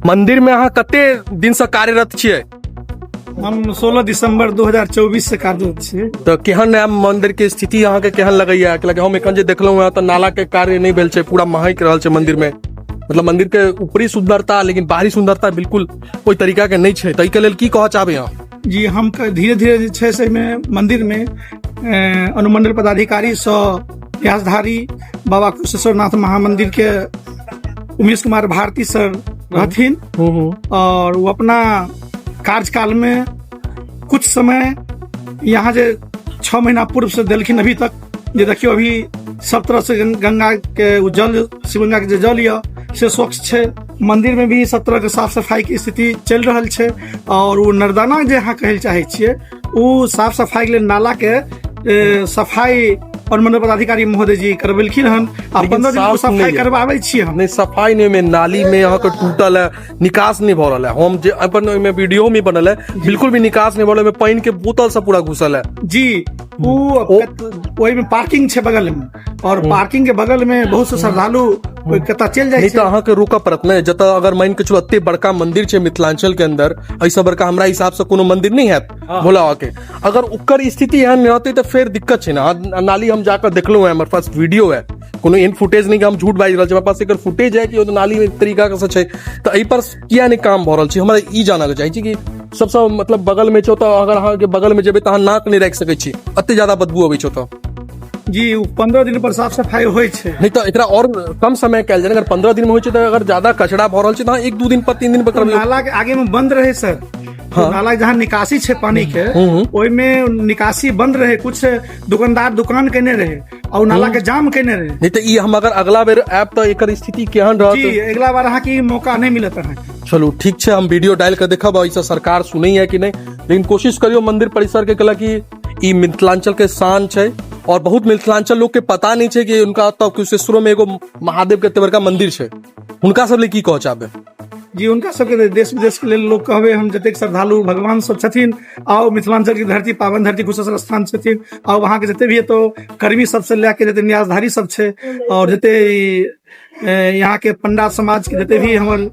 मंदिर में अहाँ कते दिन से कार्यरत छियै? हम 16 दिसंबर 2024 से कार्यरत छियै। तो केहन है मंदिर के स्थिति अहाँ के केहन लगैया? कि हम एखन जे देखलहुँ हैं तो नाला के कार्य नहीं भेल छै, पूरा महक रहल छै मंदिर में। मतलब मंदिर के ऊपरी सुंदरता लेकिन बाहरी सुंदरता बिल्कुल कोई तरीका के नहीं छै। तो एहि के लेल की कहऽ चाहबै अहाँ? जी, हम धीरे धीरे जे छै से मंदिर में अनुमंडल पदाधिकारी सँ व्यासधारी बाबा कुशेश्वरनाथ महामंदिर के उमेश कुमार भारती सर रहथिन, और वो अपना कार्यकाल में कुछ समय यहाँ जे 6 महीना पूर्व से देलखिन अभी तक, जे देखियो अभी सब तरह से गंगा के जल, शिवगंगा के जे जल यऽ से स्वच्छ छै। मंदिर में भी सब तरह के साफ सफाई की स्थिति चल रहल छै, और वो नरदाना जे अहाँ कहल चाहे छियै, वो साफ सफाई के लेल नाला के सफाई और मंडल पदाधिकारी महोदय जी करवेलखिन हन। 15 दिन सफाई करवावे छियै हम। नहीं, सफाई नहीं में नाली में यहाँ के टूटल है, निकास नहीं भ रहल है। हम जे अपन में वीडियो में बनल है, बिल्कुल भी निकास नहीं भ रहल है, पानी के बोतल से पूरा घुसल है। जी, वही में पार्किंग छै बगल में, और पार्किंग के बगल में बहुत से श्रद्धालु कतऽ चल जाय छै। तो अहाँ के रोका पड़त ने, जतऽ अगर मान के चलो एते बड़का मंदिर छै मिथिलांचल के अंदर, ऐसा बड़का हमरा हिसाब से कोनो मंदिर नहीं है भोला बाबा के। अगर ओकर स्थिति एहन रहते तो फिर दिक्कत छै ना। नाली हम जाकर देखलो है, हमारे पास वीडियो है, कोनो इन फुटेज नहीं कि हम झूठ बाजि रहल छी, हमारे पास एकर फुटेज है कि ओ नाली में तरीका से छै। तो एहि पर किया नहीं काम भ रहल छै, हमरा ई जानऽ के चाही छी कि सबसे मतलब बगल में छो तो अगर अहाँ के बगल में जेबै तो अहाँ नाक नहीं राखि सकै छी, एते ज्यादा बदबू अबै छो तो। जी, 15 दिन पर साफ सफाई होय छै। नहीं तो एकरा और कम समय कैल जाए। अगर 15 दिन में होय छै तो अगर ज्यादा कचरा भ रहल छै तो 1-2 दिन पर 3 दिन पर करबै। नाला के आगे में बंद रहे सर, हाँ। नाला जहाँ निकासी छै पानी के, ओहि में निकासी बंद रहे, कुछ दुकानदार दुकान केने रहे और नाला के जाम केने रहे। नहीं तो ई हम अगर अगला बेर ऐप तो एकर स्थिति केहन रहत? जी, अगला बार अहाँ के मौका नहीं मिलत अहाँ के। चलो ठीक छै, हम वीडियो डाल के देखब ऐसा सरकार सुनै है कि नहीं, लेकिन कोशिश करियो मंदिर परिसर के कला की ई मिथिलांचल के शान छै। और बहुत मिथिलांचल लोग के पता नहीं छै कि उनका कुशेश्वरो में एगो महादेव के एते बड़का मंदिर छै। उनका सब ले की कहऽ चाहबै? जी, उनका सबके देश विदेश के लेल लोग कहबे, हम जतेक श्रद्धालु भगवान सब छथिन, आओ मिथिलांचल की धरती, पावन धरती कुशेश्वर स्थान छथिन, आओ वहाँ के जते भी है तो कर्मी सबसे लेके जते न्यासधारी सब छै, और जते यहाँ के पंडा समाज के जते भी हमर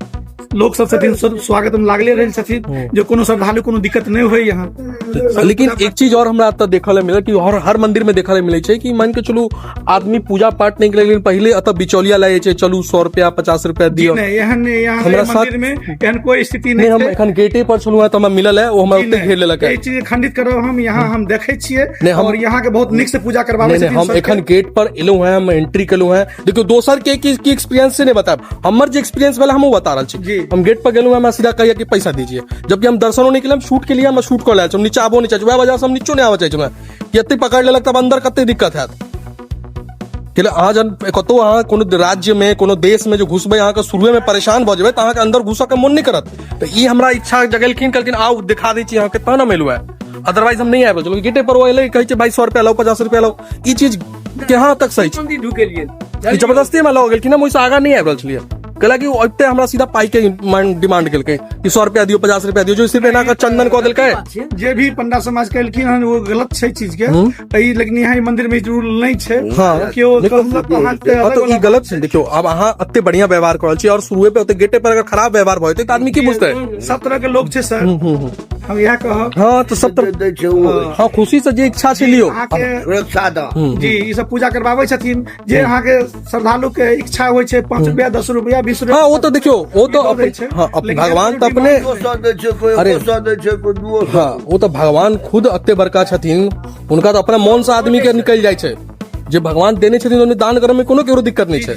लोग सब छथिन, स्वागत में लागले रहे छथिन, जो कोनो श्रद्धालु कोनो दिक्कत नहीं हुई यहाँ। लेकिन एक चीज और हमरा अतः देखल मिले कि हर मंदिर में देखल मिले छै कि मान के चलू आदमी पूजा पाठ नहीं करे, पहले अतः बिचौलिया लागे छै, चलू 100 रुपया 50 रुपया दियो। हमरा मंदिर में एहन कोई स्थिति नहीं। हम एखन गेटे पर छलू है तो हमरा मिलल है, वो हमरा ओते घेर लेलक है। ई चीज खंडित करब हम, यहाँ हम देखे छियै और यहाँ के बहुत निक से पूजा करवावे छथिन। हम एखन गेट पर एलो हैं, हम एंट्री केलो हैं। देखियो दोसर के की एक्सपीरियंस से नहीं बताब, हमर जे एक्सपीरियंस वाला हम बता रहल छी। हम गेट पर गेलू हैं, मैं सीधा कहिया कि पैसा दीजिए, जबकि हम दर्शनों नहीं केले, हम शूट के लिए हम शूट कर लाए छी, नीचे आबो नहीं चाहे, वह वजह से हम नीचो नहीं आवे चाहे छी। यत्ते पकड़ लेलक तब अंदर कते दिक्कत हैत कि अहाँ जन कतो अहाँ कोनो राज्य में कोनो देश में जो घुसबै, अहाँ के शुरुए में परेशान भ जेबै तो अहाँ के अंदर घुसऽ के मन नहीं करत। तो ई हमरा इच्छा जगेलखिन, कहलखिन आओ दिखा दै छी अहाँ के, तहन हम एलू है, अदरवाइज हम नहीं आबे। चलो गेटे पर वो एले कहै छै भाई 100 रुपया लो 50 रुपया लो, ई चीज कहाँ तक सही छै? जबरदस्ती में लऽ गेलखिन, हम ओइसे आगा नहीं आबि रहल छलियै। कहला कि ओते हमरा सीधा पाई के डिमांड केलकै कि 100 रुपया दियो 50 रुपया दियो, जो सिर्फ एना के चंदन कऽ देलकै। जे भी पंडा समाज केलखिन हन वो गलत छै चीज के, लेकिन यहाँ मंदिर में रूल नहीं छै। हाँ, तो ई गलत छै। देखियो अब अहाँ एते बढ़िया व्यवहार करल छी और शुरुए पे ओते गेटे पर अगर खराब व्यवहार भइते तो आदमी की बुझतै? सब तरह के लोग छै सर, हम यह कहब। हाँ, तो सब तरह, हाँ, खुशी से जे इच्छा छै लियो। जी, ई सब पूजा करवावे छथिन, जे अहाँ के श्रद्धालु के इच्छा होय छै 5 रुपया 10 रुपया 20 रुपया। हाँ, वो तो देखियो, वो तो भगवान तो अपने, अरे हाँ, वो तो भगवान खुद अते बड़का छथिन, उनका तो अपना मन से आदमी के निकल जाय छै। जे भगवान देने छथिन उन्हें दान करे में कोनो केरो दिक्कत नहीं छै।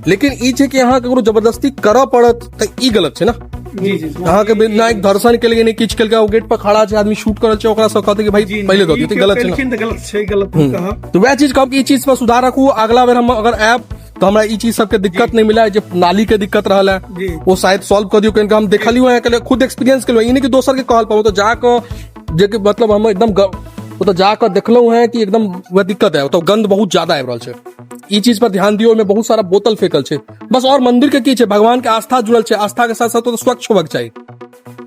लेकिन ई छै कि अहाँ केकरो जबरदस्ती करऽ पड़त त ई गलत छै ना। अहाँ के बिना एक दर्शन के लिए नहीं किछ केलकै, वो गेट पर खड़ा छै, आदमी शूट करल छै, ओकरा सब कहते कि भाई पहले दो दियो, त गलत छै ना। गलत छै, गलत कहब। तो वह चीज कहब कि ई चीज पर सुधार रखू। अगला बेर हम अगर ऐप तो हमरा ई चीज सबके दिक्कत नहीं मिला है, जो नाली के दिक्कत रहल है वो शायद सॉल्व कर दियो, क्योंकि हम देखलियो है, खुद एक्सपीरियंस केलो, ई नहीं कि दोसर के कहल पाबो। तो जाकर जे कि मतलब हम एकदम वो तो जाकर देखलो है कि एकदम वह दिक्कत है, तो गंद बहुत ज्यादा आबि रहल छै। ई चीज पर ध्यान दियो, में बहुत सारा बोतल फेकल छै बस। और मंदिर के की छै, भगवान के आस्था जुड़ल छै, आस्था के साथ साथ तो स्वच्छ होबाक चाहिए,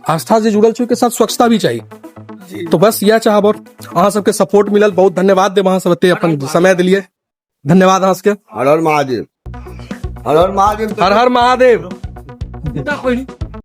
आस्था से जुड़ल छै के साथ स्वच्छता भी चाहिए। तो बस यह चाहब, और अहाँ सबके सपोर्ट मिलल, बहुत धन्यवाद देब, अहाँ सब एते अपन समय दिलिए, धन्यवाद अहाँ सबके। हर हर महादेव, हर हर महादेव, हर हर महादेव।